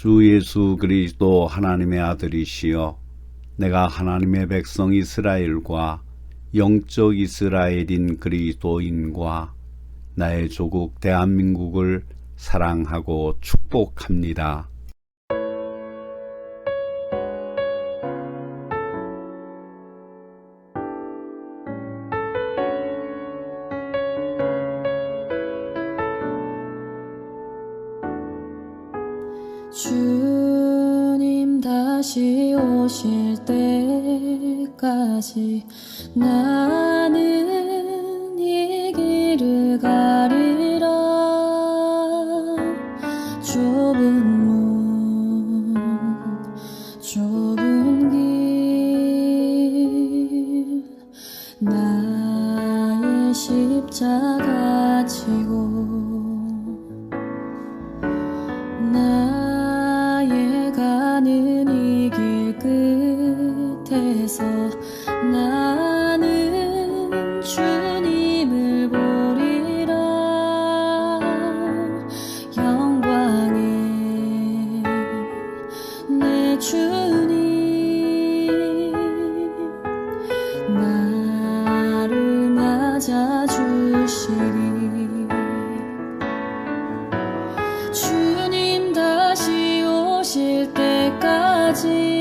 주 예수 그리스도 하나님의 아들이시여, 내가 하나님의 백성 이스라엘과 영적 이스라엘인 그리스도인과 나의 조국 대한민국을 사랑하고 축복합니다. 주님 다시 오실 때까지 나는 이 길을 가리라. 좁은 문 좁은 길 나의 십자가 지고 나의 가는 이 길 끝에서 나는 주님을 보리라. 영광의 내 주님 나를 맞아 주시리. 주님 다시 오실 때까지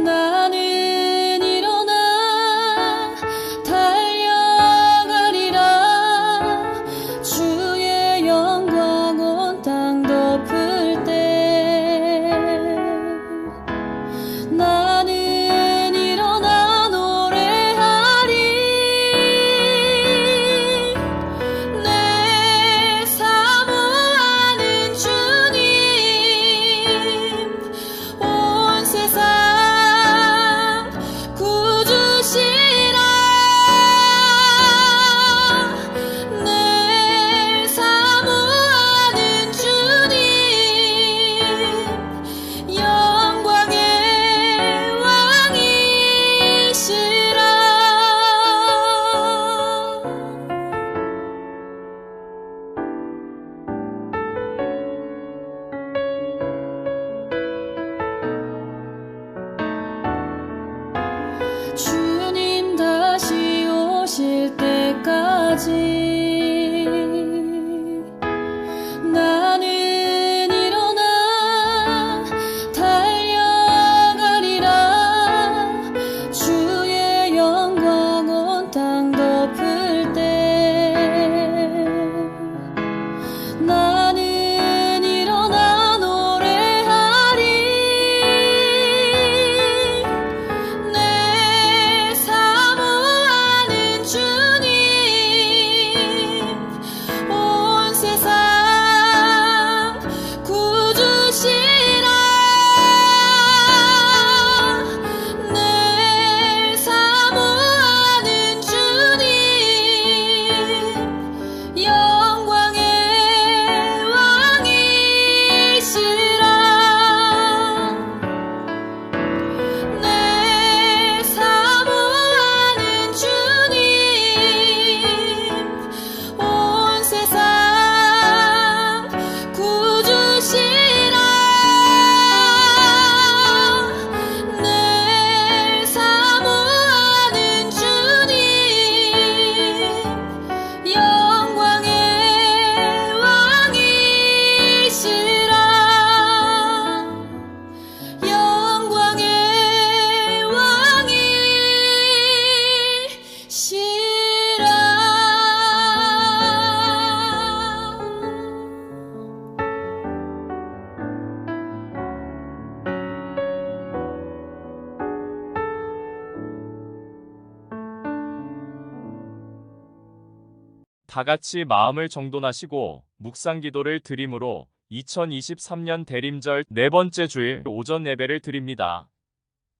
나는 일어나 달려가리라. 주의 영광 온 땅 덮을 때 나는 일어나 노래하리. 내 사모하는 주님 온 세상 구주시라. 내 사모하는 주님 영광의 왕이시라. 주님 다시 오실 때까지 나는 일어나 달려가리라. 주의 영광 온 땅 덮을 때 나는 일어나 노래하리. 내 사모하는 주님 온 세상 구주시라. 내 사모하는 주님 영광의 왕이시라. 내 사모하는 주님 온 세상 구주시라. 내 사모하는 주님 영광의 왕이시라. 영광의 다 같이 마음을 정돈하시고 묵상 기도를 드림으로 2023년 대림절 네 번째 주일 오전 예배를 드립니다.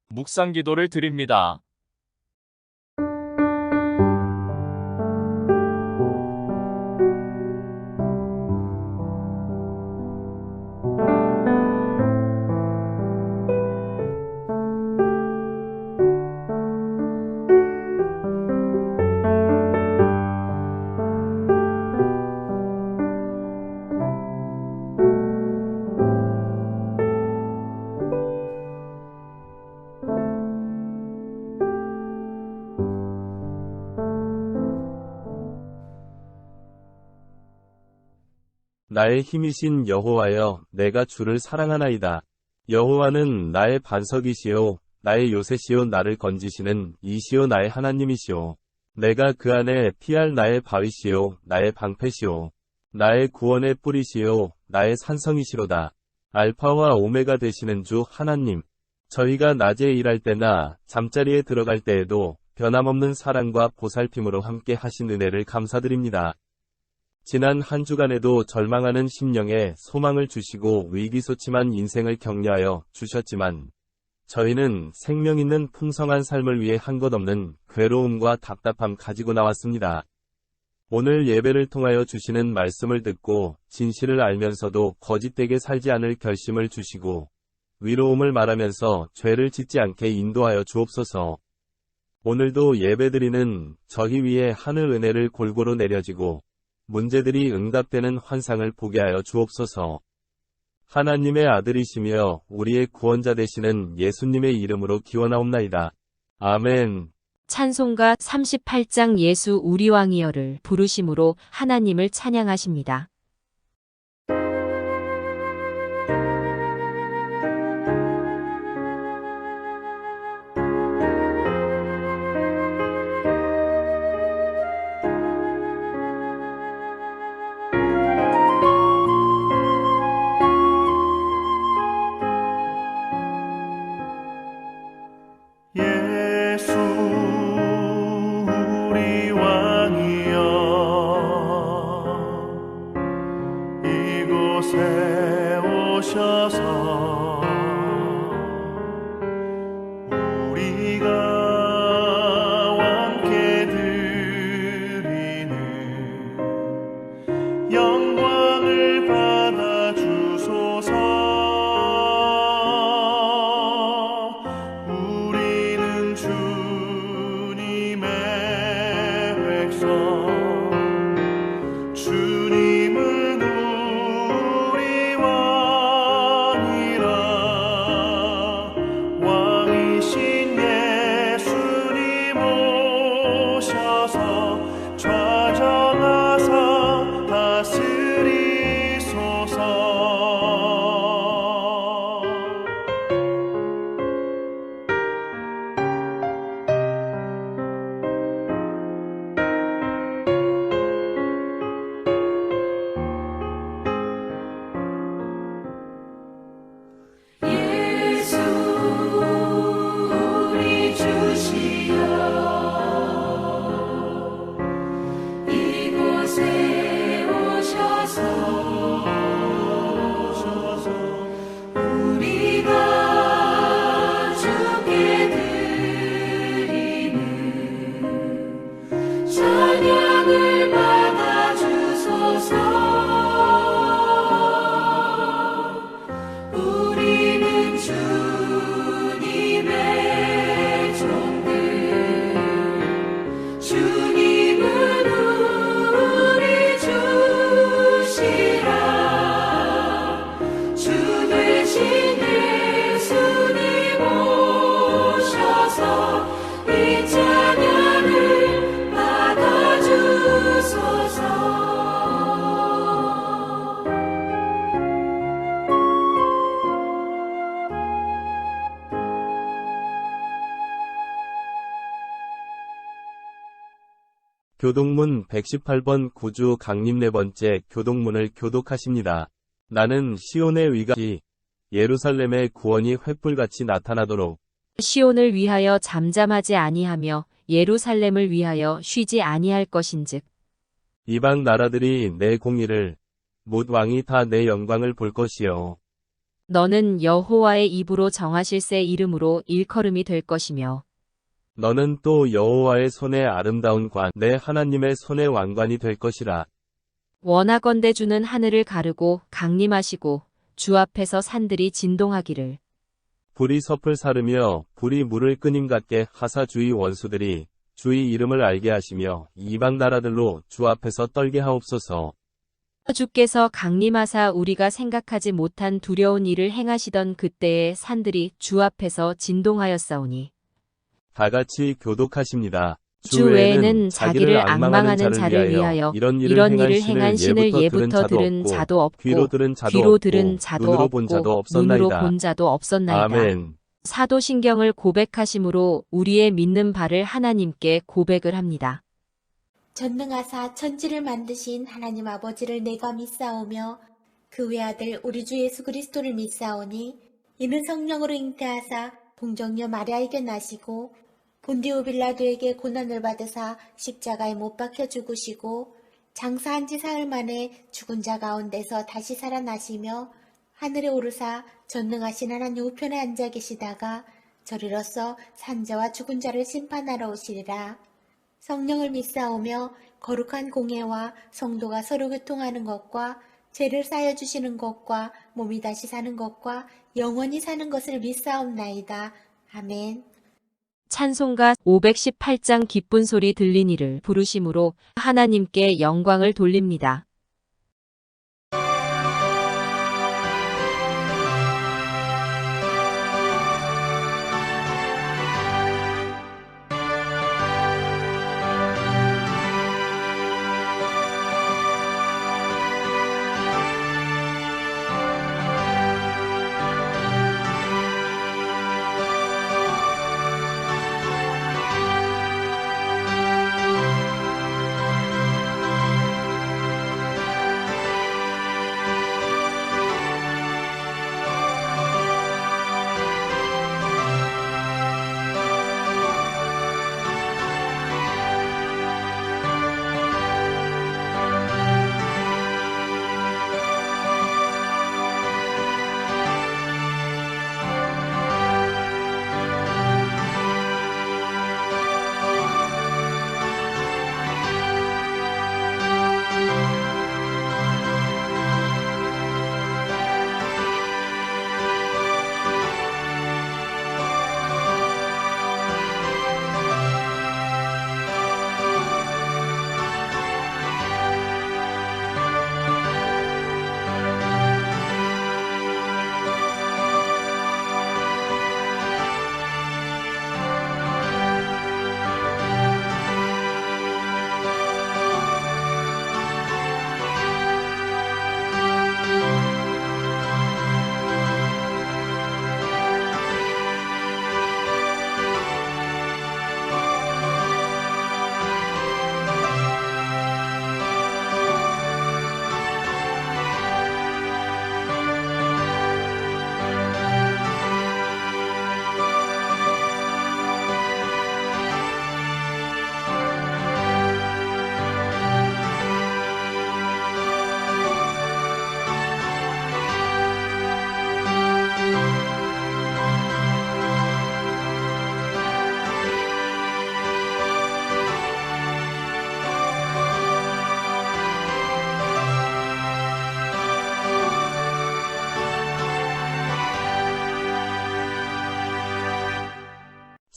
묵상 기도를 드립니다. 나의 힘이신 여호와여, 내가 주를 사랑하나이다. 여호와는 나의 반석이시요 나의 요새시요 나를 건지시는 이시요 나의 하나님이시요 내가 그 안에 피할 나의 바위시요 나의 방패시요 나의 구원의 뿌리시요 나의 산성이시로다. 알파와 오메가 되시는 주 하나님, 저희가 낮에 일할 때나 잠자리에 들어갈 때에도 변함없는 사랑과 보살핌으로 함께 하신 은혜를 감사드립니다. 지난 한 주간에도 절망하는 심령에 소망을 주시고 위기소침한 인생을 격려하여 주셨지만 저희는 생명 있는 풍성한 삶을 위해 한 것 없는 괴로움과 답답함 가지고 나왔습니다. 오늘 예배를 통하여 주시는 말씀을 듣고 진실을 알면서도 거짓되게 살지 않을 결심을 주시고 위로움을 말하면서 죄를 짓지 않게 인도하여 주옵소서. 오늘도 예배드리는 저희 위에 하늘 은혜를 골고루 내려지고 문제들이 응답되는 환상을 보게 하여 주옵소서. 하나님의 아들이시며 우리의 구원자 되시는 예수님의 이름으로 기원하옵나이다. 아멘. 찬송가 38장 예수 우리 왕이여를 부르심으로 하나님을 찬양하십니다. 예수 우리 왕이여 이곳에 오셔서 우리가 왕께 드리는 영광을 받아 주소서. 주님은 우리 왕이라 왕이신 예수님 오셔서 좌정하사 다스리소서. 예수 우리 주시여 이곳에 오셔서 우리가 주께 드리는 찬양을 받아 주소서. 우리는 주님의 종들, 주님은 우리 주시라. 주 되신 예수님 오셔서 이 찬양을 받아 주소서. 교동문 118번 구주 강림 4번째 교동문을 교독하십니다. 나는 시온의 위가 예루살렘의 구원이 횃불같이 나타나도록 시온을 위하여 잠잠하지 아니하며 예루살렘을 위하여 쉬지 아니할 것인즉 이방 나라들이 내 공의를 못 왕이 다 내 영광을 볼 것이요 너는 여호와의 입으로 정하실새 이름으로 일컬음이 될 것이며 너는 또 여호와의 손의 아름다운 관 내 하나님의 손의 왕관이 될 것이라. 원하건대 주는 하늘을 가르고 강림하시고 주 앞에서 산들이 진동하기를 불이 섭을 사르며 불이 물을 끄님 같게 하사 주의 원수들이 주의 이름을 알게 하시며 이방 나라들로 주 앞에서 떨게 하옵소서. 주께서 강림하사 우리가 생각하지 못한 두려운 일을 행하시던 그때에 산들이 주 앞에서 진동하였사오니 다 같이 교독하십니다. 주 외에는 자기를 악망하는 자를 위하여 이런 이런 일을 행한 신을 예부터 들은 자도 없고 귀로 들은 자도 귀로 없고 들은 자도 눈으로 없고 본 자도 눈으로 없었나이다. 본 자도 없었나이다. 아멘. 사도신경을 고백하심으로 우리의 믿는 바를 하나님께 고백을 합니다. 전능하사 천지를 만드신 하나님 아버지를 내가 믿사오며 그 외아들 우리 주 예수 그리스도를 믿사오니 이는 성령으로 잉태하사 동정녀 마리아에게 나시고 본디오 빌라도에게 고난을 받으사 십자가에 못 박혀 죽으시고 장사한 지 사흘 만에 죽은 자 가운데서 다시 살아나시며 하늘에 오르사 전능하신 하나님 우편에 앉아 계시다가 저리로서 산자와 죽은 자를 심판하러 오시리라. 성령을 믿사오며 거룩한 공예와 성도가 서로 교통하는 것과 죄를 쌓여 주시는 것과 몸이 다시 사는 것과 영원히 사는 것을 믿사옵나이다. 아멘. 찬송가 518장 기쁜 소리 들리니를 부르심으로 하나님께 영광을 돌립니다.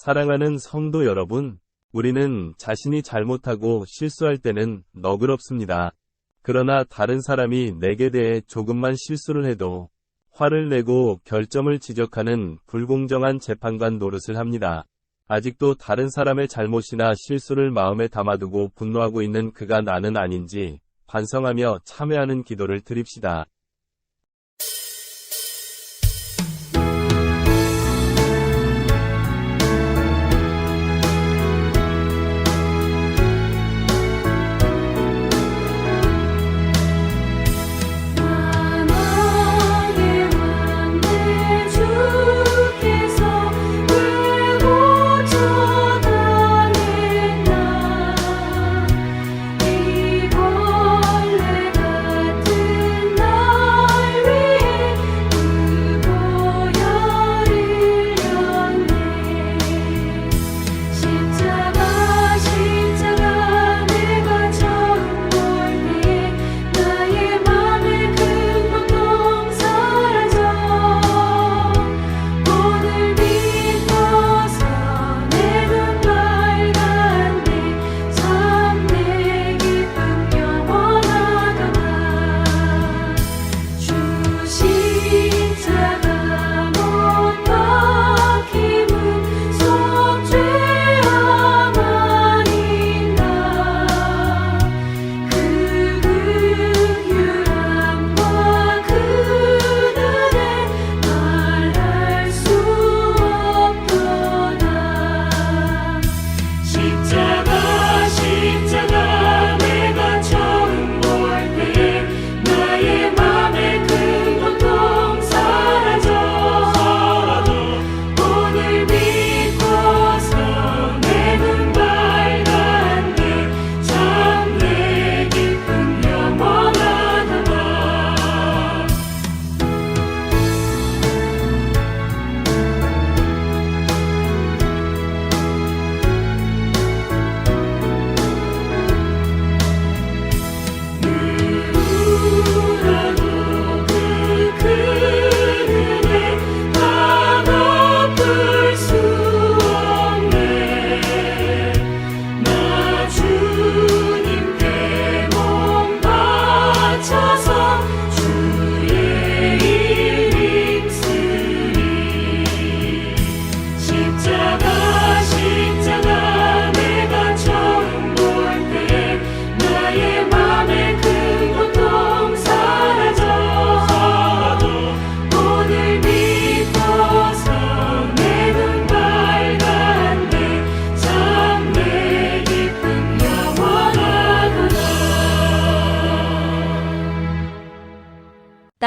사랑하는 성도 여러분, 우리는 자신이 잘못하고 실수할 때는 너그럽습니다. 그러나 다른 사람이 내게 대해 조금만 실수를 해도 화를 내고 결점을 지적하는 불공정한 재판관 노릇을 합니다. 아직도 다른 사람의 잘못이나 실수를 마음에 담아두고 분노하고 있는 그가 나는 아닌지 반성하며 참회하는 기도를 드립시다. 만왕의 왕들 주께서 왜 고쳐다냈나 이 벌레 같은 나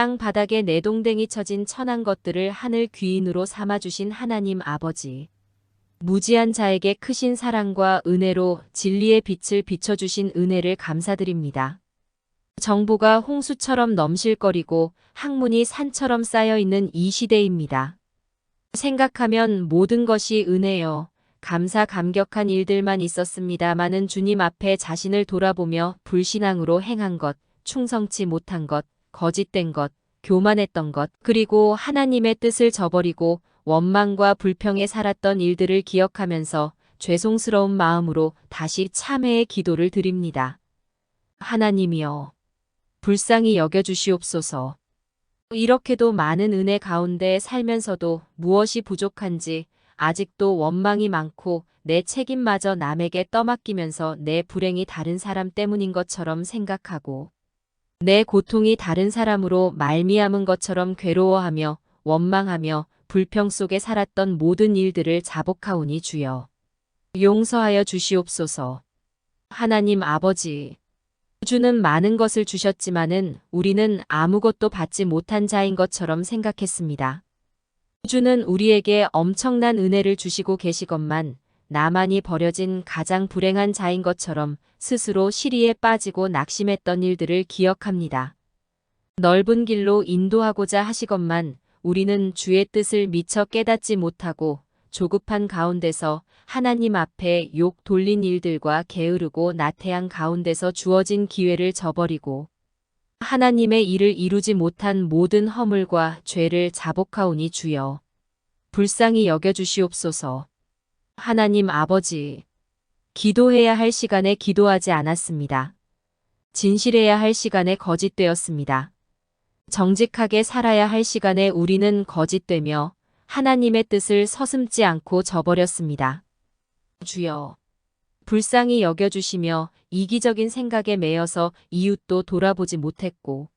땅 바닥에 내동댕이 쳐진 천한 것들을 하늘 귀인으로 삼아주신 하나님 아버지. 무지한 자에게 크신 사랑과 은혜로 진리의 빛을 비춰주신 은혜를 감사드립니다. 정보가 홍수처럼 넘실거리고 학문이 산처럼 쌓여있는 이 시대입니다. 생각하면 모든 것이 은혜여 감사 감격한 일들만 있었습니다마는 주님 앞에 자신을 돌아보며 불신앙으로 행한 것, 충성치 못한 것, 거짓된 것, 교만했던 것, 그리고 하나님의 뜻을 저버리고 원망과 불평에 살았던 일들을 기억하면서 죄송스러운 마음으로 다시 참회의 기도를 드립니다. 하나님이여, 불쌍히 여겨주시옵소서. 이렇게도 많은 은혜 가운데 살면서도 무엇이 부족한지 아직도 원망이 많고 내 책임마저 남에게 떠맡기면서 내 불행이 다른 사람 때문인 것처럼 생각하고 내 고통이 다른 사람으로 말미암은 것처럼 괴로워하며 원망하며 불평 속에 살았던 모든 일들을 자복하오니 주여. 용서하여 주시옵소서. 하나님 아버지, 주는 많은 것을 주셨지만은 우리는 아무것도 받지 못한 자인 것처럼 생각했습니다. 주는 우리에게 엄청난 은혜를 주시고 계시건만 나만이 버려진 가장 불행한 자인 것처럼 스스로 시리에 빠지고 낙심했던 일들을 기억합니다. 넓은 길로 인도하고자 하시건만 우리는 주의 뜻을 미처 깨닫지 못하고 조급한 가운데서 하나님 앞에 욕 돌린 일들과 게으르고 나태한 가운데서 주어진 기회를 저버리고 하나님의 일을 이루지 못한 모든 허물과 죄를 자복하오니 주여. 불쌍히 여겨주시옵소서. 하나님 아버지, 기도해야 할 시간에 기도하지 않았습니다. 진실해야 할 시간에 거짓되었습니다. 정직하게 살아야 할 시간에 우리는 거짓되며 하나님의 뜻을 서슴지 않고 저버렸습니다. 주여, 불쌍히 여겨주시며 이기적인 생각에 매여서 이웃도 돌아보지 못했고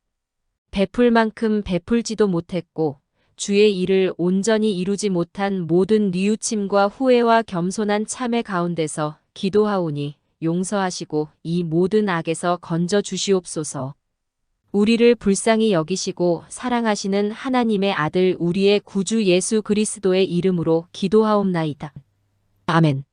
베풀 만큼 베풀지도 못했고 주의 일을 온전히 이루지 못한 모든 뉘우침과 후회와 겸손한 참회 가운데서 기도하오니 용서하시고 이 모든 악에서 건져 주시옵소서. 우리를 불쌍히 여기시고 사랑하시는 하나님의 아들 우리의 구주 예수 그리스도의 이름으로 기도하옵나이다. 아멘.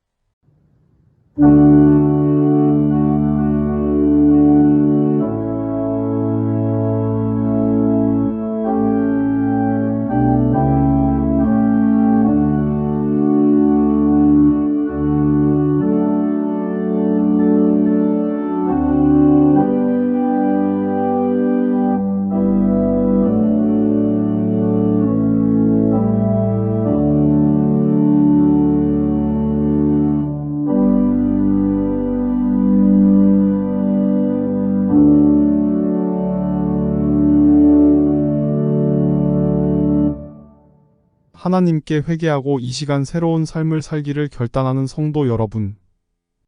하나님께 회개하고 이 시간 새로운 삶을 살기를 결단하는 성도 여러분.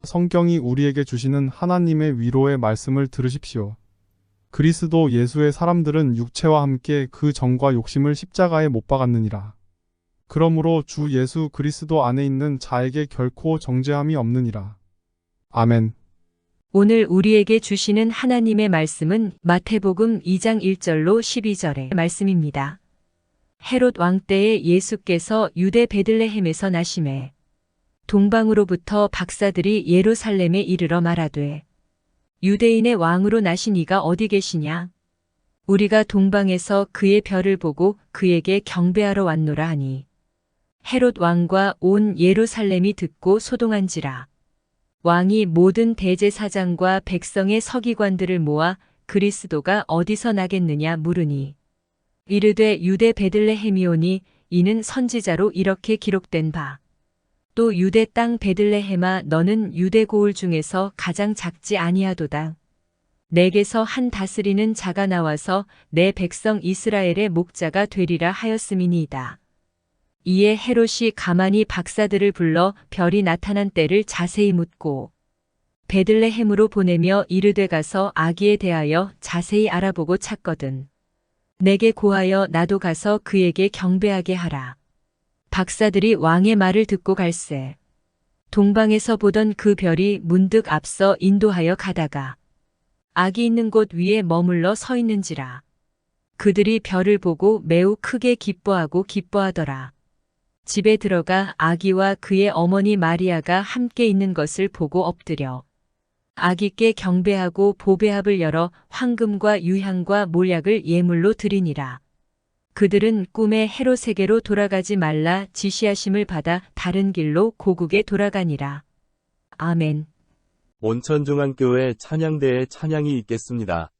성경이 우리에게 주시는 하나님의 위로의 말씀을 들으십시오. 그리스도 예수의 사람들은 육체와 함께 그 정과 욕심을 십자가에 못 박았느니라. 그러므로 주 예수 그리스도 안에 있는 자에게 결코 정죄함이 없느니라. 아멘. 오늘 우리에게 주시는 하나님의 말씀은 마태복음 2장 1절로 12절의 말씀입니다. 헤롯 왕 때에 예수께서 유대 베들레헴에서 나시매 동방으로부터 박사들이 예루살렘에 이르러 말하되 유대인의 왕으로 나신 이가 어디 계시냐? 우리가 동방에서 그의 별을 보고 그에게 경배하러 왔노라 하니 헤롯 왕과 온 예루살렘이 듣고 소동한지라. 왕이 모든 대제사장과 백성의 서기관들을 모아 그리스도가 어디서 나겠느냐 물으니 이르되 유대 베들레헴이오니 이는 선지자로 이렇게 기록된 바. 또 유대 땅 베들레헴아 너는 유대 고을 중에서 가장 작지 아니하도다. 내게서 한 다스리는 자가 나와서 내 백성 이스라엘의 목자가 되리라 하였음이니이다. 이에 헤롯이 가만히 박사들을 불러 별이 나타난 때를 자세히 묻고 베들레헴으로 보내며 이르되 가서 아기에 대하여 자세히 알아보고 찾거든. 내게 고하여 나도 가서 그에게 경배하게 하라. 박사들이 왕의 말을 듣고 갈새. 동방에서 보던 그 별이 문득 앞서 인도하여 가다가 아기 있는 곳 위에 머물러 서 있는지라. 그들이 별을 보고 매우 크게 기뻐하더라. 집에 들어가 아기와 그의 어머니 마리아가 함께 있는 것을 보고 엎드려 아기께 경배하고 보배합을 열어 황금과 유향과 몰약을 예물로 드리니라. 그들은 꿈에 헤롯에게로 돌아가지 말라 지시하심을 받아 다른 길로 고국에 돌아가니라. 아멘. 온천중앙교회 찬양대에 찬양이 있겠습니다.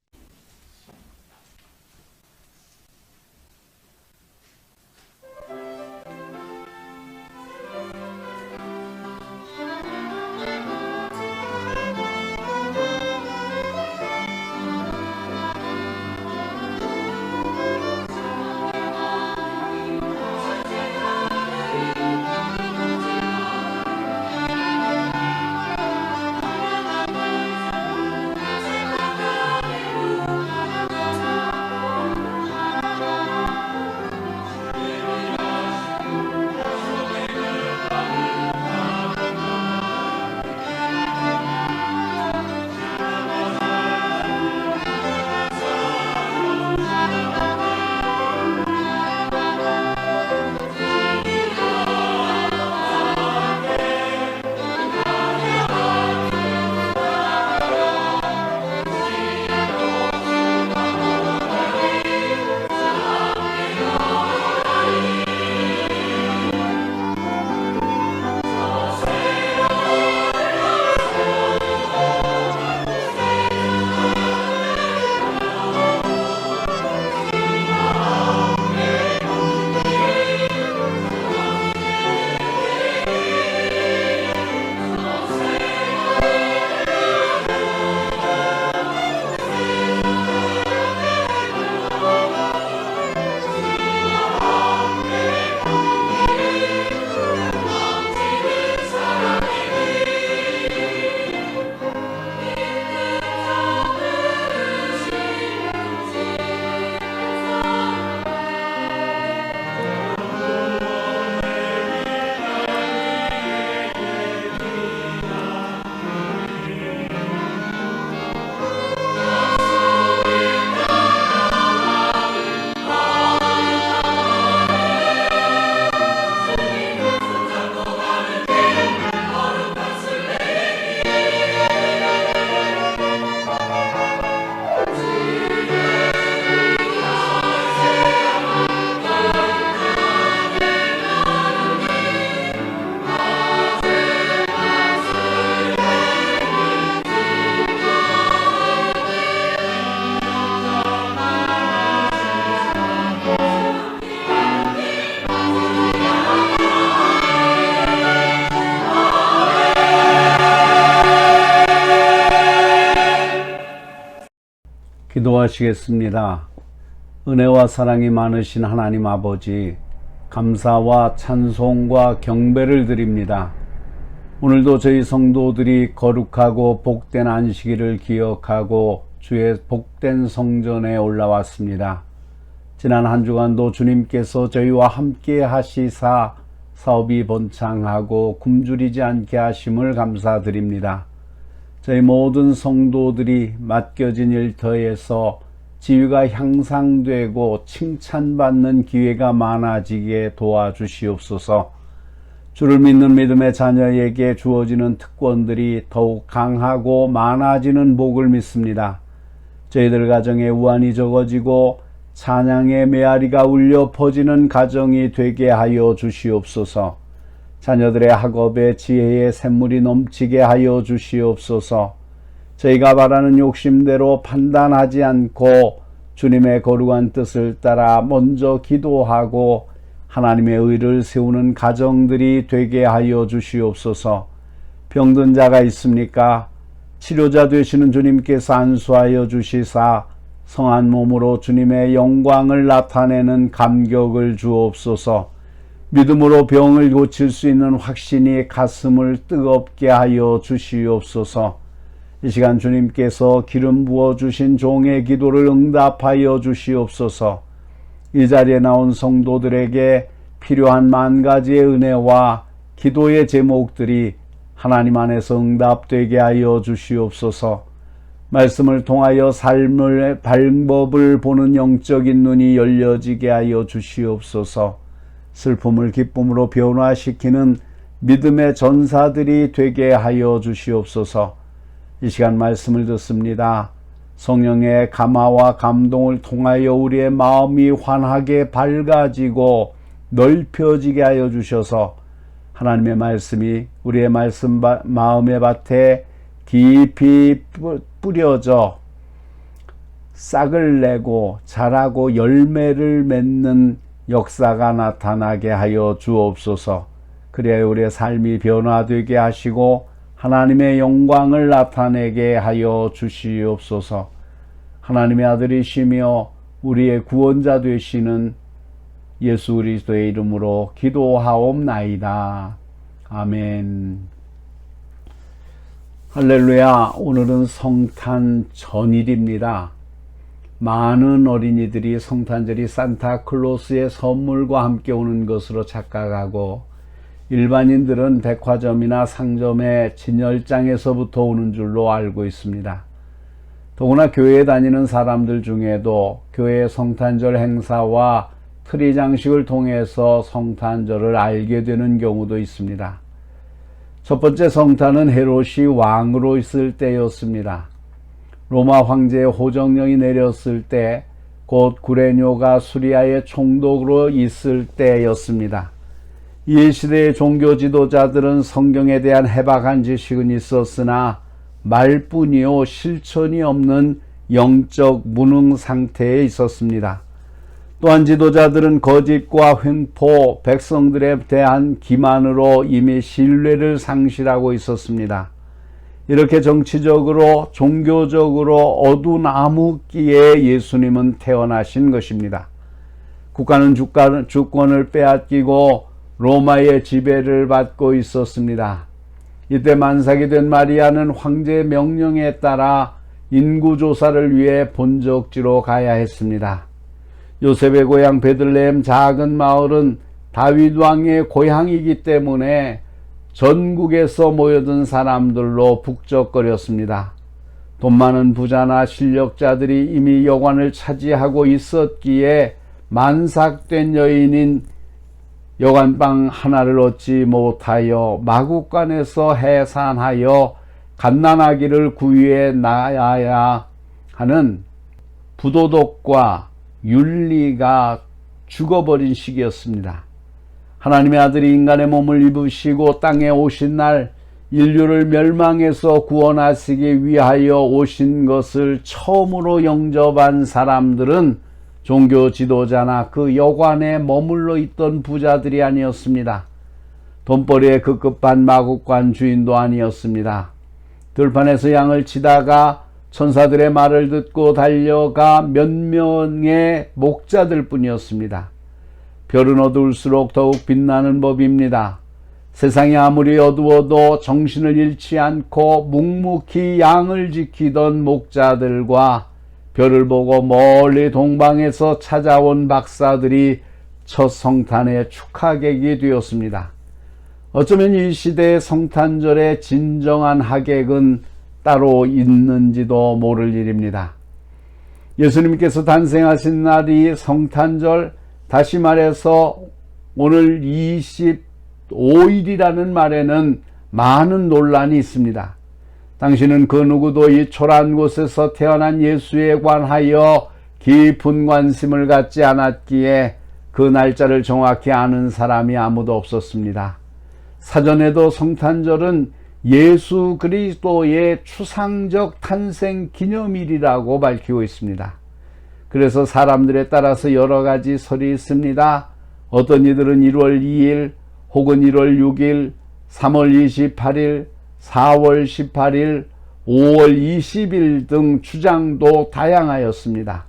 기도하시겠습니다. 은혜와 사랑이 많으신 하나님 아버지, 감사와 찬송과 경배를 드립니다. 오늘도 저희 성도들이 거룩하고 복된 안식일을 기억하고 주의 복된 성전에 올라왔습니다. 지난 한 주간도 주님께서 저희와 함께 하시사 사업이 번창하고 굶주리지 않게 하심을 감사드립니다. 저희 모든 성도들이 맡겨진 일터에서 지위가 향상되고 칭찬받는 기회가 많아지게 도와주시옵소서. 주를 믿는 믿음의 자녀에게 주어지는 특권들이 더욱 강하고 많아지는 복을 믿습니다. 저희들 가정에 우환이 적어지고 찬양의 메아리가 울려 퍼지는 가정이 되게 하여 주시옵소서. 자녀들의 학업에 지혜의 샘물이 넘치게 하여 주시옵소서. 저희가 바라는 욕심대로 판단하지 않고 주님의 거룩한 뜻을 따라 먼저 기도하고 하나님의 의를 세우는 가정들이 되게 하여 주시옵소서. 병든 자가 있습니까? 치료자 되시는 주님께서 안수하여 주시사 성한 몸으로 주님의 영광을 나타내는 감격을 주옵소서. 믿음으로 병을 고칠 수 있는 확신이 가슴을 뜨겁게 하여 주시옵소서. 이 시간 주님께서 기름 부어주신 종의 기도를 응답하여 주시옵소서. 이 자리에 나온 성도들에게 필요한 만 가지의 은혜와 기도의 제목들이 하나님 안에서 응답되게 하여 주시옵소서. 말씀을 통하여 삶의 방법을 보는 영적인 눈이 열려지게 하여 주시옵소서. 슬픔을 기쁨으로 변화시키는 믿음의 전사들이 되게 하여 주시옵소서. 이 시간 말씀을 듣습니다. 성령의 감화와 감동을 통하여 우리의 마음이 환하게 밝아지고 넓혀지게 하여 주셔서 하나님의 말씀이 우리의 마음의 밭에 깊이 뿌려져 싹을 내고 자라고 열매를 맺는 역사가 나타나게 하여 주옵소서. 그래야 우리의 삶이 변화되게 하시고 하나님의 영광을 나타내게 하여 주시옵소서. 하나님의 아들이시며 우리의 구원자 되시는 예수 그리스도의 이름으로 기도하옵나이다. 아멘. 할렐루야. 오늘은 성탄 전일입니다. 많은 어린이들이 성탄절이 산타클로스의 선물과 함께 오는 것으로 착각하고 일반인들은 백화점이나 상점의 진열장에서부터 오는 줄로 알고 있습니다. 더구나 교회에 다니는 사람들 중에도 교회의 성탄절 행사와 트리 장식을 통해서 성탄절을 알게 되는 경우도 있습니다. 첫 번째 성탄은 헤롯이 왕으로 있을 때였습니다. 로마 황제의 호정령이 내렸을 때, 곧 구레뇨가 수리아의 총독으로 있을 때였습니다. 이 시대의 종교 지도자들은 성경에 대한 해박한 지식은 있었으나 말뿐이요 실천이 없는 영적 무능 상태에 있었습니다. 또한 지도자들은 거짓과 횡포, 백성들에 대한 기만으로 이미 신뢰를 상실하고 있었습니다. 이렇게 정치적으로 종교적으로 어두운 암흑기에 예수님은 태어나신 것입니다. 국가는 주권을 빼앗기고 로마의 지배를 받고 있었습니다. 이때 만삭이 된 마리아는 황제의 명령에 따라 인구조사를 위해 본적지로 가야 했습니다. 요셉의 고향 베들레헴 작은 마을은 다윗 왕의 고향이기 때문에 전국에서 모여든 사람들로 북적거렸습니다. 돈 많은 부자나 실력자들이 이미 여관을 차지하고 있었기에 만삭된 여인인 여관방 하나를 얻지 못하여 마국간에서 해산하여 갓난아기를 구유에 낳아야 하는 부도덕과 윤리가 죽어버린 시기였습니다. 하나님의 아들이 인간의 몸을 입으시고 땅에 오신 날 인류를 멸망에서 구원하시기 위하여 오신 것을 처음으로 영접한 사람들은 종교 지도자나 그 여관에 머물러 있던 부자들이 아니었습니다. 돈벌이에 급급한 마국간 주인도 아니었습니다. 들판에서 양을 치다가 천사들의 말을 듣고 달려가 몇 명의 목자들 뿐이었습니다. 별은 어두울수록 더욱 빛나는 법입니다. 세상이 아무리 어두워도 정신을 잃지 않고 묵묵히 양을 지키던 목자들과 별을 보고 멀리 동방에서 찾아온 박사들이 첫 성탄의 축하객이 되었습니다. 어쩌면 이 시대의 성탄절의 진정한 하객은 따로 있는지도 모를 일입니다. 예수님께서 탄생하신 날이 성탄절, 다시 말해서 오늘 25일이라는 말에는 많은 논란이 있습니다. 당신은 그 누구도 이 초라한 곳에서 태어난 예수에 관하여 깊은 관심을 갖지 않았기에 그 날짜를 정확히 아는 사람이 아무도 없었습니다. 사전에도 성탄절은 예수 그리스도의 추상적 탄생 기념일이라고 밝히고 있습니다. 그래서 사람들에 따라서 여러 가지 설이 있습니다. 어떤 이들은 1월 2일 혹은 1월 6일, 3월 28일, 4월 18일, 5월 20일 등 주장도 다양하였습니다.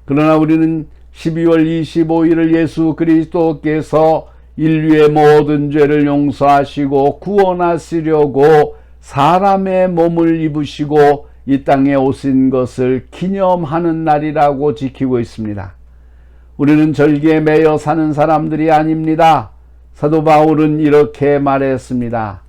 그러나 우리는 12월 25일을 예수 그리스도께서 인류의 모든 죄를 용서하시고 구원하시려고 사람의 몸을 입으시고 이 땅에 오신 것을 기념하는 날이라고 지키고 있습니다. 우리는 절기에 매여 사는 사람들이 아닙니다. 사도 바울은 이렇게 말했습니다.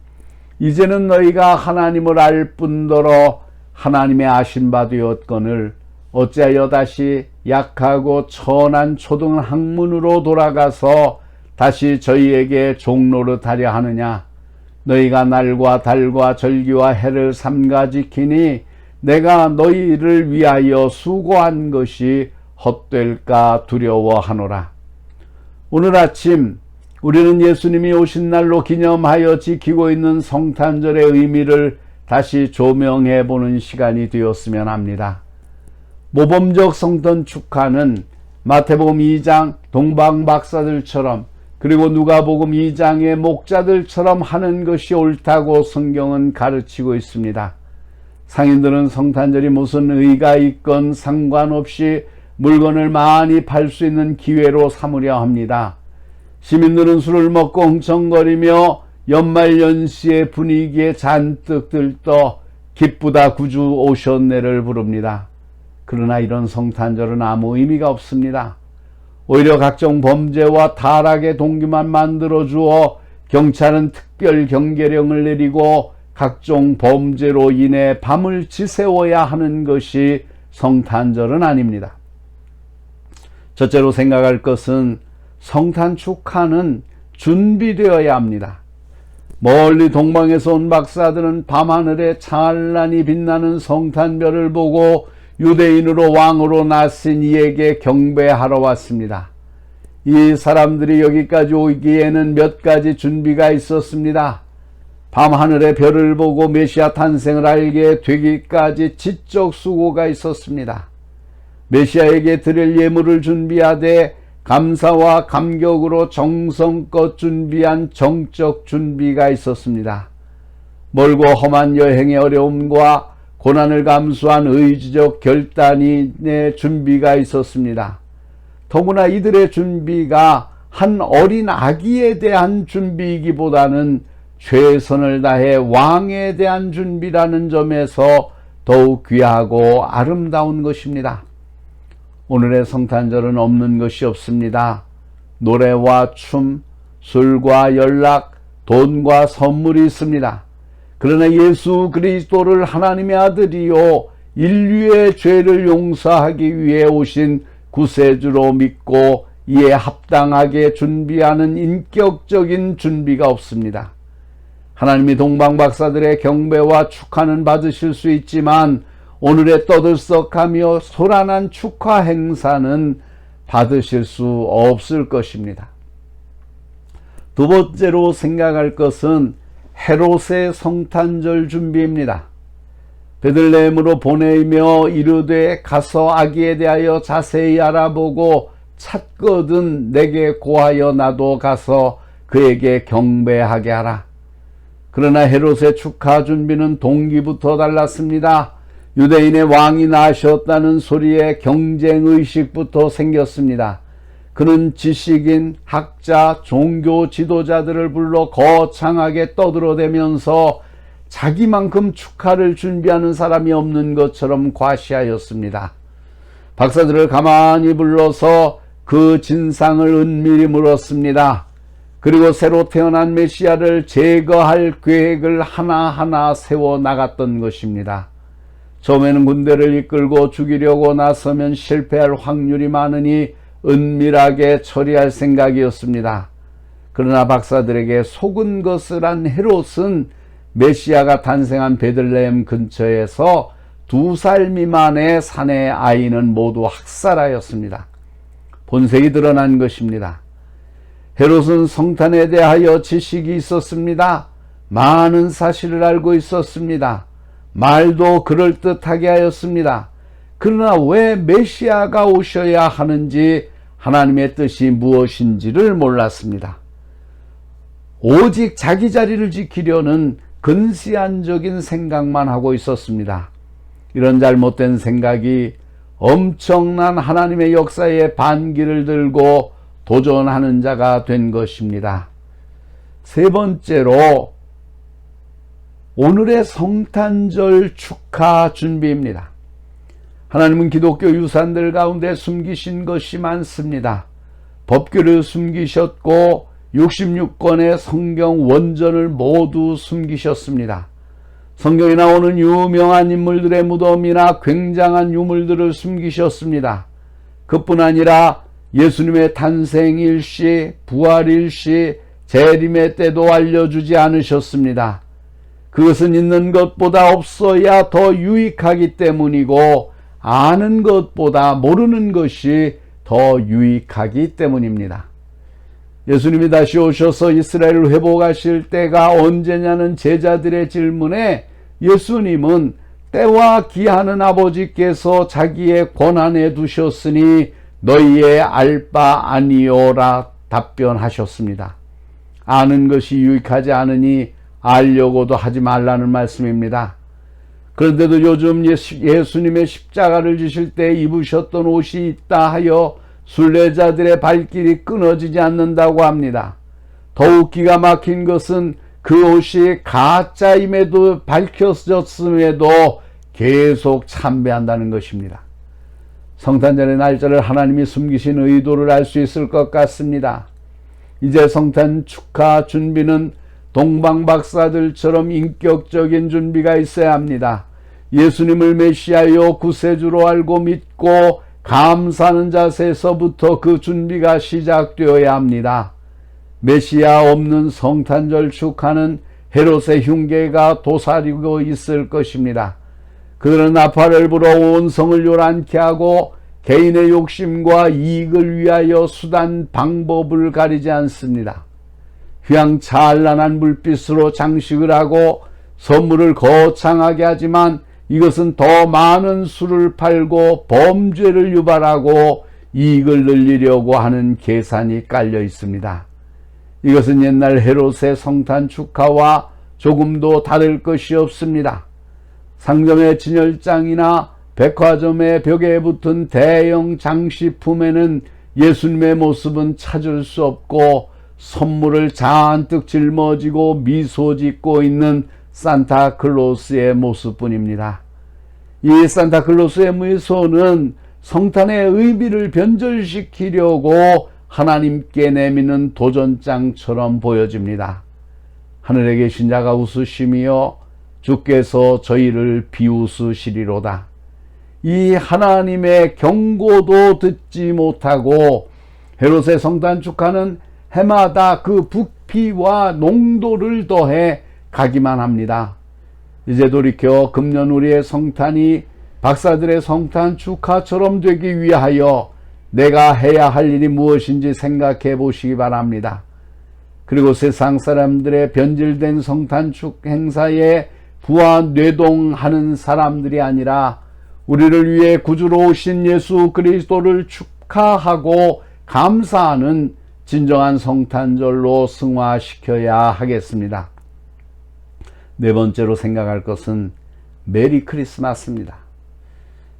이제는 너희가 하나님을 알 뿐더러 하나님의 아신 바 되었거늘 어찌하여 다시 약하고 천한 초등 학문으로 돌아가서 다시 저희에게 종노릇하려 하느냐. 너희가 날과 달과 절기와 해를 삼가 지키니 내가 너희를 위하여 수고한 것이 헛될까 두려워하노라. 오늘 아침 우리는 예수님이 오신 날로 기념하여 지키고 있는 성탄절의 의미를 다시 조명해 보는 시간이 되었으면 합니다. 모범적 성탄 축하는 마태복음 2장 동방 박사들처럼 그리고 누가복음 2장의 목자들처럼 하는 것이 옳다고 성경은 가르치고 있습니다. 상인들은 성탄절이 무슨 의의가 있건 상관없이 물건을 많이 팔 수 있는 기회로 삼으려 합니다. 시민들은 술을 먹고 흥청거리며 연말연시의 분위기에 잔뜩 들떠 기쁘다 구주 오셨네를 부릅니다. 그러나 이런 성탄절은 아무 의미가 없습니다. 오히려 각종 범죄와 타락의 동기만 만들어주어 경찰은 특별 경계령을 내리고 각종 범죄로 인해 밤을 지새워야 하는 것이 성탄절은 아닙니다. 첫째로 생각할 것은 성탄 축하는 준비되어야 합니다. 멀리 동방에서 온 박사들은 밤하늘에 찬란히 빛나는 성탄별을 보고 유대인으로 왕으로 나신 이에게 경배하러 왔습니다. 이 사람들이 여기까지 오기에는 몇 가지 준비가 있었습니다. 밤하늘의 별을 보고 메시아 탄생을 알게 되기까지 지적 수고가 있었습니다. 메시아에게 드릴 예물을 준비하되 감사와 감격으로 정성껏 준비한 정적 준비가 있었습니다. 멀고 험한 여행의 어려움과 고난을 감수한 의지적 결단의 준비가 있었습니다. 더구나 이들의 준비가 한 어린 아기에 대한 준비이기보다는 최선을 다해 왕에 대한 준비라는 점에서 더욱 귀하고 아름다운 것입니다. 오늘의 성탄절은 없는 것이 없습니다. 노래와 춤, 술과 연락, 돈과 선물이 있습니다. 그러나 예수 그리스도를 하나님의 아들이요 인류의 죄를 용서하기 위해 오신 구세주로 믿고 이에 합당하게 준비하는 인격적인 준비가 없습니다. 하나님이 동방박사들의 경배와 축하는 받으실 수 있지만 오늘의 떠들썩하며 소란한 축하 행사는 받으실 수 없을 것입니다. 두 번째로 생각할 것은 헤롯의 성탄절 준비입니다. 베들레헴으로 보내며 이르되 가서 아기에 대하여 자세히 알아보고 찾거든 내게 고하여 나도 가서 그에게 경배하게 하라. 그러나 헤롯의 축하 준비는 동기부터 달랐습니다. 유대인의 왕이 나셨다는 소리에 경쟁의식부터 생겼습니다. 그는 지식인, 학자, 종교 지도자들을 불러 거창하게 떠들어대면서 자기만큼 축하를 준비하는 사람이 없는 것처럼 과시하였습니다. 박사들을 가만히 불러서 그 진상을 은밀히 물었습니다. 그리고 새로 태어난 메시아를 제거할 계획을 하나하나 세워 나갔던 것입니다. 처음에는 군대를 이끌고 죽이려고 나서면 실패할 확률이 많으니 은밀하게 처리할 생각이었습니다. 그러나 박사들에게 속은 것을 한 헤롯은 메시아가 탄생한 베들레헴 근처에서 2살 미만의 사내 아이는 모두 학살하였습니다. 본색이 드러난 것입니다. 헤롯은 성탄에 대하여 지식이 있었습니다. 많은 사실을 알고 있었습니다. 말도 그럴듯하게 하였습니다. 그러나 왜 메시아가 오셔야 하는지 하나님의 뜻이 무엇인지를 몰랐습니다. 오직 자기 자리를 지키려는 근시안적인 생각만 하고 있었습니다. 이런 잘못된 생각이 엄청난 하나님의 역사에 반기를 들고 도전하는 자가 된 것입니다. 세 번째로 오늘의 성탄절 축하 준비입니다. 하나님은 기독교 유산들 가운데 숨기신 것이 많습니다. 법규를 숨기셨고 66권의 성경 원전을 모두 숨기셨습니다. 성경에 나오는 유명한 인물들의 무덤이나 굉장한 유물들을 숨기셨습니다. 그뿐 아니라 예수님의 탄생일시, 부활일시, 재림의 때도 알려주지 않으셨습니다. 그것은 있는 것보다 없어야 더 유익하기 때문이고 아는 것보다 모르는 것이 더 유익하기 때문입니다. 예수님이 다시 오셔서 이스라엘을 회복하실 때가 언제냐는 제자들의 질문에 예수님은 때와 기하는 아버지께서 자기의 권한에 두셨으니 너희의 알 바 아니오라 답변하셨습니다. 아는 것이 유익하지 않으니 알려고도 하지 말라는 말씀입니다. 그런데도 요즘 예수님의 십자가를 지실 때 입으셨던 옷이 있다 하여 순례자들의 발길이 끊어지지 않는다고 합니다. 더욱 기가 막힌 것은 그 옷이 가짜임에도 밝혀졌음에도 계속 참배한다는 것입니다. 성탄절의 날짜를 하나님이 숨기신 의도를 알 수 있을 것 같습니다. 이제 성탄 축하 준비는 동방박사들처럼 인격적인 준비가 있어야 합니다. 예수님을 메시아요 구세주로 알고 믿고 감사하는 자세에서부터 그 준비가 시작되어야 합니다. 메시아 없는 성탄절 축하는 헤롯의 흉계가 도사리고 있을 것입니다. 그들은 나팔을 불어 온 성을 요란케 하고 개인의 욕심과 이익을 위하여 수단 방법을 가리지 않습니다. 휘황찬란한 물빛으로 장식을 하고 선물을 거창하게 하지만 이것은 더 많은 술을 팔고 범죄를 유발하고 이익을 늘리려고 하는 계산이 깔려 있습니다. 이것은 옛날 헤롯의 성탄 축하와 조금도 다를 것이 없습니다. 상점의 진열장이나 백화점의 벽에 붙은 대형 장식품에는 예수님의 모습은 찾을 수 없고 선물을 잔뜩 짊어지고 미소 짓고 있는 산타클로스의 모습뿐입니다. 이 산타클로스의 미소는 성탄의 의미를 변절시키려고 하나님께 내미는 도전장처럼 보여집니다. 하늘에 계신 자가 웃으시며 주께서 저희를 비웃으시리로다. 이 하나님의 경고도 듣지 못하고 헤롯의 성탄 축하는 해마다 그 부피와 농도를 더해 가기만 합니다. 이제 돌이켜 금년 우리의 성탄이 박사들의 성탄 축하처럼 되기 위하여 내가 해야 할 일이 무엇인지 생각해 보시기 바랍니다. 그리고 세상 사람들의 변질된 성탄 축 행사에 부안뇌동하는 사람들이 아니라 우리를 위해 구주로 오신 예수 그리스도를 축하하고 감사하는 진정한 성탄절로 승화시켜야 하겠습니다. 네 번째로 생각할 것은 메리 크리스마스입니다.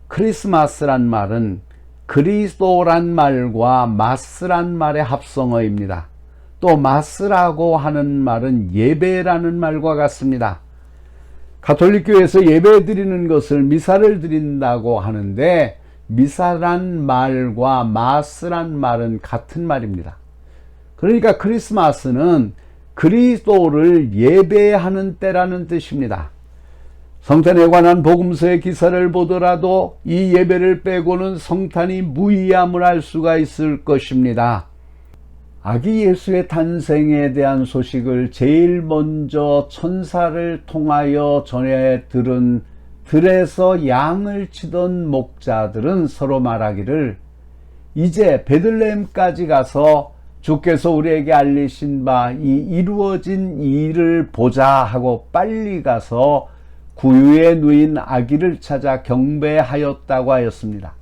크리스마스란 말은 그리스도란 말과 마스란 말의 합성어입니다. 또 마스라고 하는 말은 예배라는 말과 같습니다. 가톨릭교회에서 예배 드리는 것을 미사를 드린다고 하는데 미사란 말과 마스란 말은 같은 말입니다. 그러니까 크리스마스는 그리스도를 예배하는 때라는 뜻입니다. 성탄에 관한 복음서의 기사를 보더라도 이 예배를 빼고는 성탄이 무의함을 알 수가 있을 것입니다. 아기 예수의 탄생에 대한 소식을 제일 먼저 천사를 통하여 전해 들은 들에서 양을 치던 목자들은 서로 말하기를 이제 베들레헴까지 가서 주께서 우리에게 알리신 바 이 이루어진 일을 보자 하고 빨리 가서 구유에 누인 아기를 찾아 경배하였다고 하였습니다.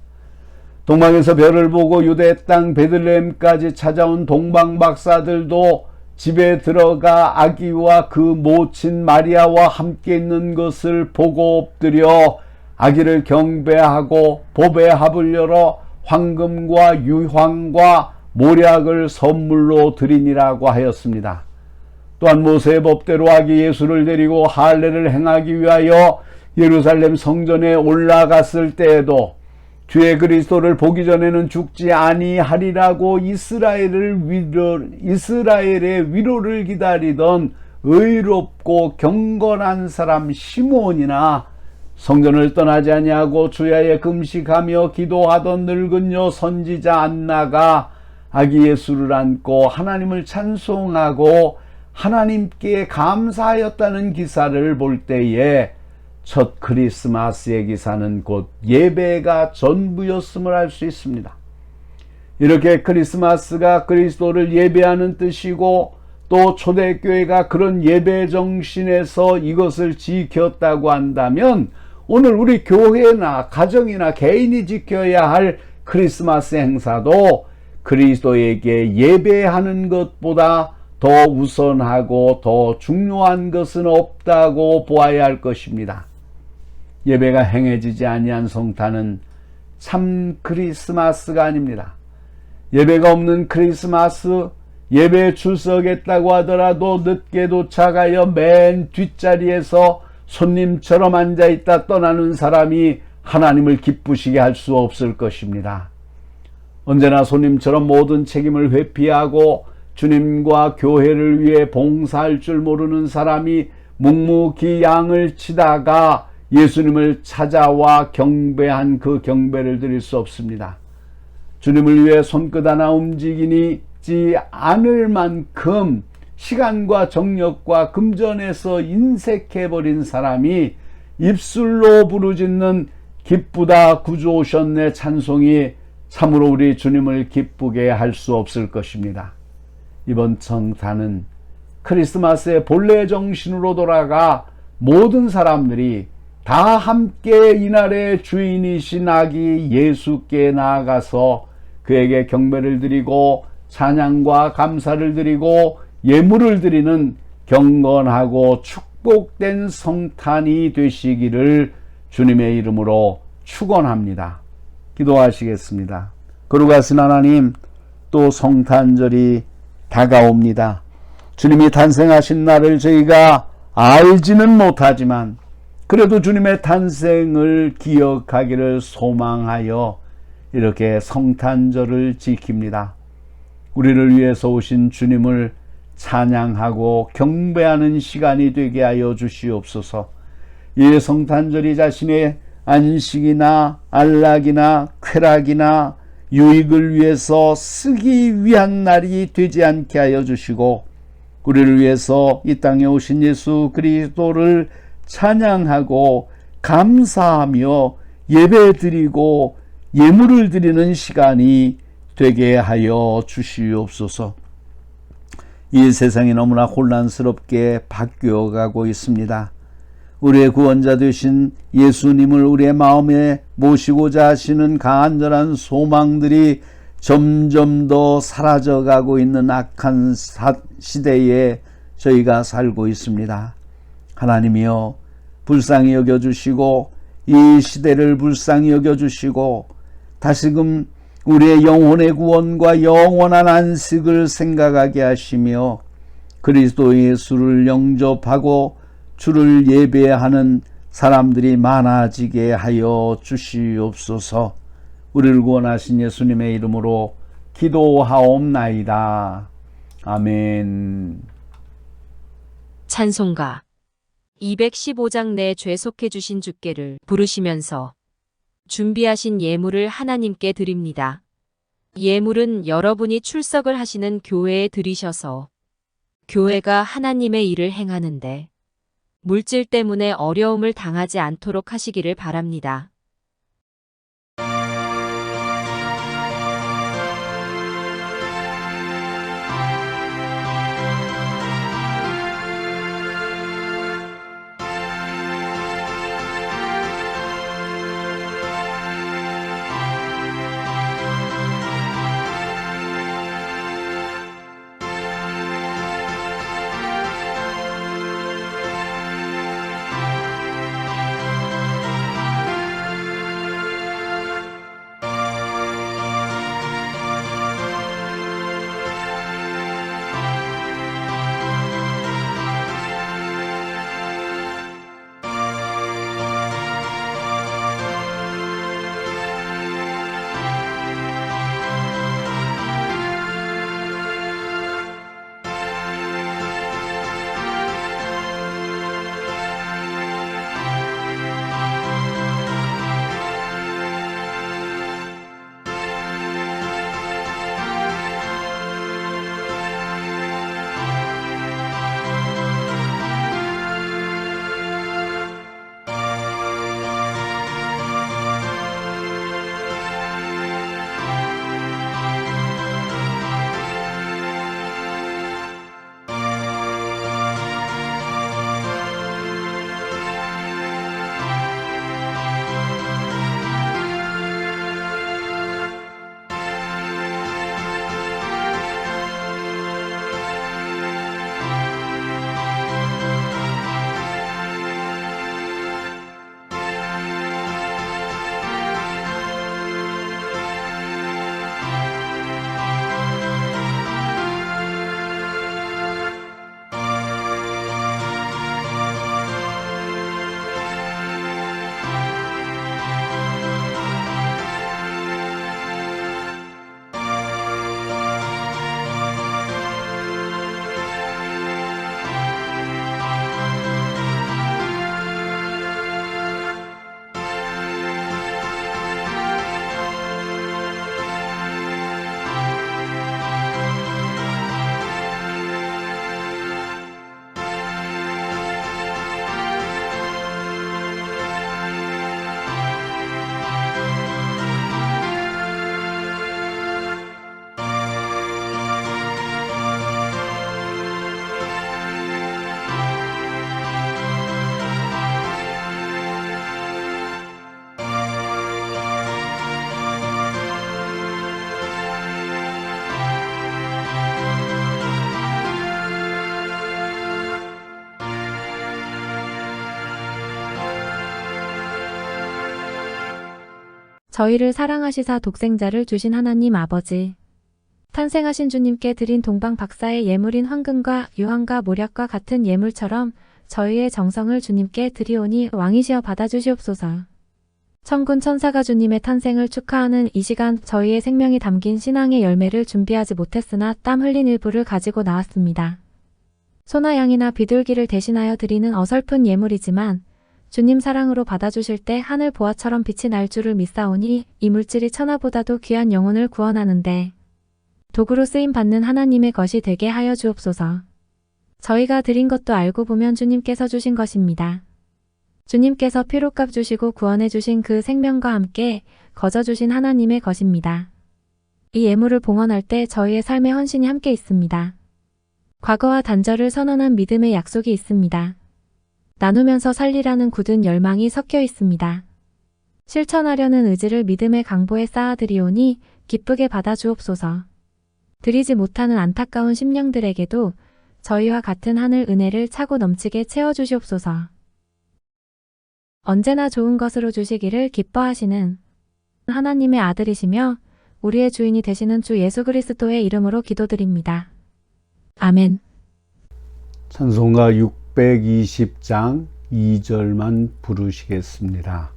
동방에서 별을 보고 유대 땅 베들레헴까지 찾아온 동방박사들도 집에 들어가 아기와 그 모친 마리아와 함께 있는 것을 보고 엎드려 아기를 경배하고 보배 합을 열어 황금과 유황과 모략을 선물로 드리니라고 하였습니다. 또한 모세의 법대로 아기 예수를 데리고 할례를 행하기 위하여 예루살렘 성전에 올라갔을 때에도 주의 그리스도를 보기 전에는 죽지 아니하리라고 이스라엘의 위로를 기다리던 의롭고 경건한 사람 시므온이나 성전을 떠나지 아니하고 주야에 금식하며 기도하던 늙은 여 선지자 안나가 아기 예수를 안고 하나님을 찬송하고 하나님께 감사하였다는 기사를 볼 때에 첫 크리스마스의 기사는 곧 예배가 전부였음을 알 수 있습니다. 이렇게 크리스마스가 그리스도를 예배하는 뜻이고 또 초대교회가 그런 예배 정신에서 이것을 지켰다고 한다면 오늘 우리 교회나 가정이나 개인이 지켜야 할 크리스마스 행사도 그리스도에게 예배하는 것보다 더 우선하고 더 중요한 것은 없다고 보아야 할 것입니다. 예배가 행해지지 아니한 성탄은 참 크리스마스가 아닙니다. 예배가 없는 크리스마스, 예배에 출석했다고 하더라도 늦게 도착하여 맨 뒷자리에서 손님처럼 앉아있다 떠나는 사람이 하나님을 기쁘시게 할 수 없을 것입니다. 언제나 손님처럼 모든 책임을 회피하고 주님과 교회를 위해 봉사할 줄 모르는 사람이 묵묵히 양을 치다가 예수님을 찾아와 경배한 그 경배를 드릴 수 없습니다. 주님을 위해 손끝 하나 움직이지 않을 만큼 시간과 정력과 금전에서 인색해버린 사람이 입술로 부르짖는 기쁘다 구주 오셨네 찬송이 참으로 우리 주님을 기쁘게 할 수 없을 것입니다. 이번 성탄은 크리스마스의 본래 정신으로 돌아가 모든 사람들이 다 함께 이날의 주인이신 아기 예수께 나아가서 그에게 경배를 드리고 찬양과 감사를 드리고 예물을 드리는 경건하고 축복된 성탄이 되시기를 주님의 이름으로 축원합니다. 기도하시겠습니다. 거룩하신 하나님, 또 성탄절이 다가옵니다. 주님이 탄생하신 날을 저희가 알지는 못하지만 그래도 주님의 탄생을 기억하기를 소망하여 이렇게 성탄절을 지킵니다. 우리를 위해서 오신 주님을 찬양하고 경배하는 시간이 되게 하여 주시옵소서. 이 성탄절이 자신의 안식이나 안락이나 쾌락이나 유익을 위해서 쓰기 위한 날이 되지 않게 하여 주시고 우리를 위해서 이 땅에 오신 예수 그리스도를 찬양하고 감사하며 예배드리고 예물을 드리는 시간이 되게 하여 주시옵소서. 이 세상이 너무나 혼란스럽게 바뀌어가고 있습니다. 우리의 구원자 되신 예수님을 우리의 마음에 모시고자 하시는 간절한 소망들이 점점 더 사라져가고 있는 악한 시대에 저희가 살고 있습니다. 하나님이여 불쌍히 여겨주시고 이 시대를 불쌍히 여겨주시고 다시금 우리의 영혼의 구원과 영원한 안식을 생각하게 하시며 그리스도 예수를 영접하고 주를 예배하는 사람들이 많아지게 하여 주시옵소서. 우리를 구원하신 예수님의 이름으로 기도하옵나이다. 아멘. 찬송가 215장 내 죄속해 주신 주께를 부르시면서 준비하신 예물을 하나님께 드립니다. 예물은 여러분이 출석을 하시는 교회에 드리셔서 교회가 하나님의 일을 행하는데 물질 때문에 어려움을 당하지 않도록 하시기를 바랍니다. 저희를 사랑하시사 독생자를 주신 하나님 아버지, 탄생하신 주님께 드린 동방 박사의 예물인 황금과 유황과 모략과 같은 예물처럼 저희의 정성을 주님께 드리오니 왕이시여 받아주시옵소서. 천군 천사가 주님의 탄생을 축하하는 이 시간 저희의 생명이 담긴 신앙의 열매를 준비하지 못했으나 땀 흘린 일부를 가지고 나왔습니다. 소나 양이나 비둘기를 대신하여 드리는 어설픈 예물이지만 주님 사랑으로 받아주실 때 하늘 보화처럼 빛이 날 줄을 믿사오니 이 물질이 천하보다도 귀한 영혼을 구원하는데 도구로 쓰임 받는 하나님의 것이 되게 하여 주옵소서. 저희가 드린 것도 알고 보면 주님께서 주신 것입니다. 주님께서 피로값 주시고 구원해 주신 그 생명과 함께 거저 주신 하나님의 것입니다. 이 예물을 봉헌할 때 저희의 삶의 헌신이 함께 있습니다. 과거와 단절을 선언한 믿음의 약속이 있습니다. 나누면서 살리라는 굳은 열망이 섞여 있습니다. 실천하려는 의지를 믿음의 강보에 쌓아드리오니 기쁘게 받아주옵소서. 드리지 못하는 안타까운 심령들에게도 저희와 같은 하늘 은혜를 차고 넘치게 채워주시옵소서. 언제나 좋은 것으로 주시기를 기뻐하시는 하나님의 아들이시며 우리의 주인이 되시는 주 예수 그리스도의 이름으로 기도드립니다. 아멘. 찬송가 620장 2절만 부르시겠습니다.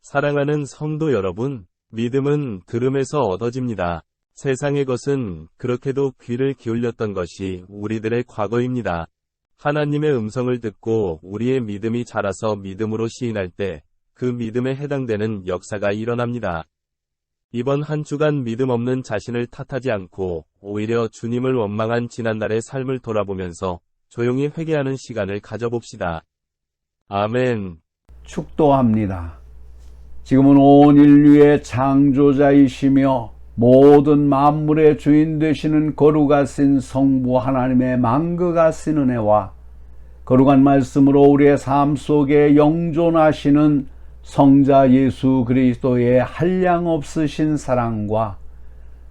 사랑하는 성도 여러분, 믿음은 들음에서 얻어집니다. 세상의 것은 그렇게도 귀를 기울였던 것이 우리들의 과거입니다. 하나님의 음성을 듣고 우리의 믿음이 자라서 믿음으로 시인할 때 그 믿음에 해당되는 역사가 일어납니다. 이번 한 주간 믿음 없는 자신을 탓하지 않고 오히려 주님을 원망한 지난날의 삶을 돌아보면서 조용히 회개하는 시간을 가져봅시다. 아멘. 축도합니다. 지금은 온 인류의 창조자이시며 모든 만물의 주인 되시는 거룩하신 성부 하나님의 만극하신 은혜와 거룩한 말씀으로 우리의 삶 속에 영존하시는 성자 예수 그리스도의 한량없으신 사랑과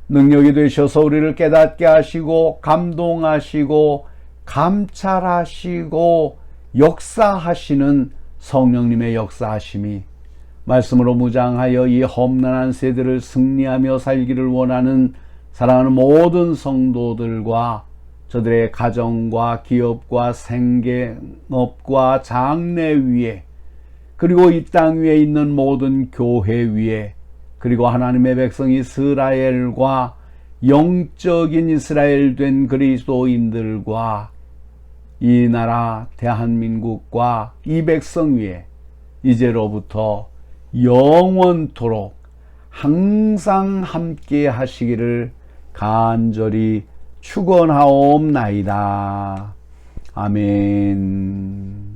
능력이 되셔서 우리를 깨닫게 하시고 감동하시고 감찰하시고 역사하시는 성령님의 역사하심이 말씀으로 무장하여 이 험난한 세대를 승리하며 살기를 원하는 사랑하는 모든 성도들과 저들의 가정과 기업과 생계업과 장래 위에 그리고 이 땅 위에 있는 모든 교회 위에 그리고 하나님의 백성 이스라엘과 영적인 이스라엘 된 그리스도인들과 이 나라 대한민국과 이 백성 위에 이제로부터 영원토록 항상 함께 하시기를 간절히 축원하옵나이다. 아멘.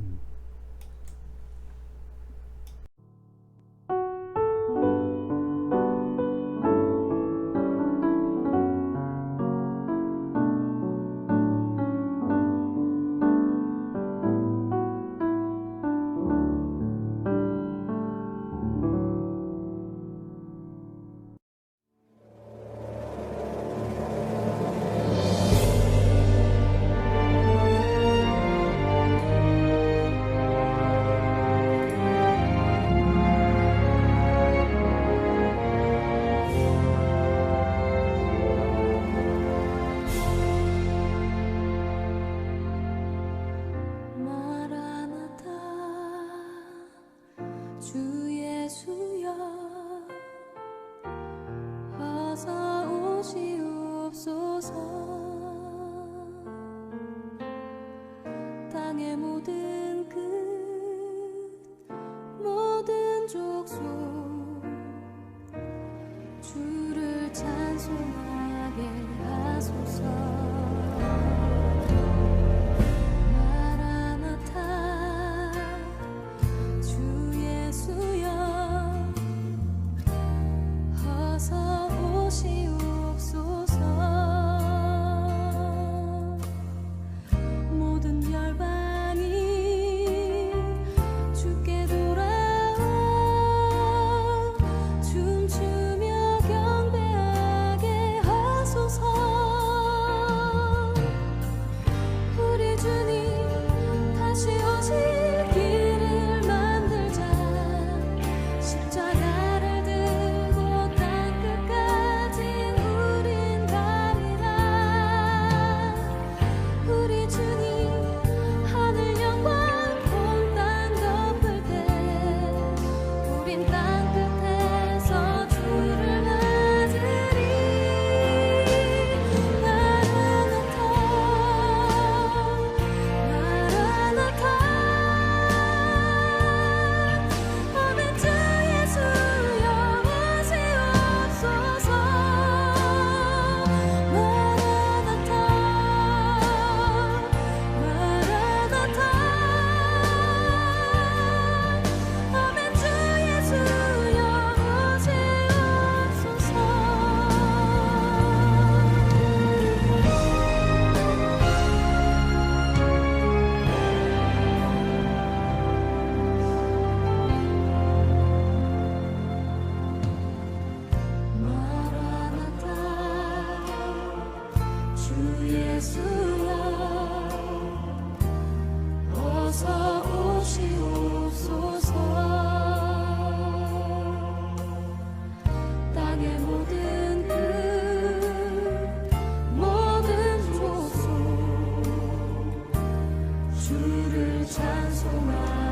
땅의 모든 끝 모든 족속 주를 찬송하게 하소서. 마라나타 주 예수여 어서 오시옵소서. 모든 열방이 주께 돌아와 춤추며 경배하게 하소서. 우리 주님 다시 오실 길을 만들자. 십자가를 들고 땅끝까지 우린 가리라. 우리 주님 하늘 영광 온 땅 덮을 때 우린 땅끝에서 주를 맞으리. 마라나타 마라나타 아멘 주 예수여 오시옵소서. 마라나타 마라나타 아멘 주 예수여 오시옵소서. 마라나타 주 예수여 어서 오시옵소서. 땅의 모든 끝 모든 족속 주를 찬송하게